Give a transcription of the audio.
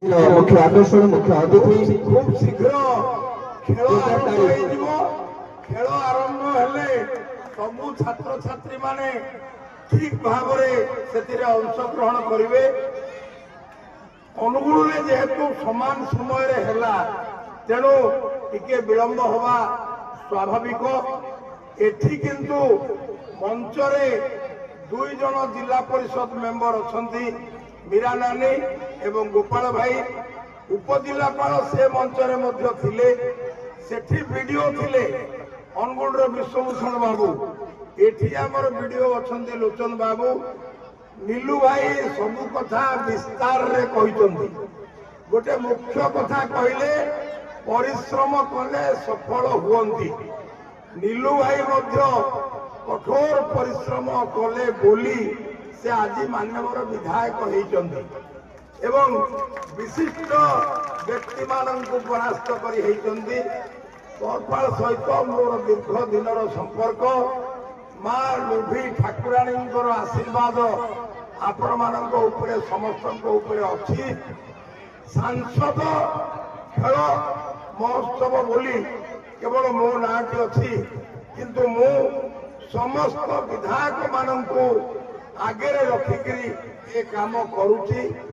मुख्य आकर्षण मुख्य अतिथि खूब शीघ्र खेल आरंभ हो खेल आरंभ हेले सबू छात्र छात्री माने ठीक भाव से अंशग्रहण करेंगे। अनुगुल जेहेतु समान समय है तेणु टिके विलंब हवा स्वाभाविक। एठी किंतु मंचरे दुई जन जिला परिषद मेंबर अच्छा मीरा नानी एवं गोपाल भाई उपजिलापाल से मंचरे मध्य थिले सेठी वीडियो थिले अनुगुल विश्वभूषण बाबू एठी आमर वीडियो अच्छा लोचन बाबू नीलू भाई सबु कथा विस्तार रे कहिसंती। गोटे मुख्य कथा कहले परिश्रम कले सफल हुअंती। नीलू भाई मध्य कठोर परिश्रम कले बोली से आज माननीय विधायक होइचंती एवं विशिष्ट व्यक्ति माननकु परास्त करी होइचंती। गोपाल सहित मोर दीर्घ दिनर संपर्क मां लुभी ठाकुराणी आशीर्वाद आपण मानक उपरे समस्त उपरे अच्छी। सांसद खेल महोत्सव बोली केवल मो नाटी अच्छी किंतु मु समस्त विधायक मानक आगे रखिकी ये काम करुची।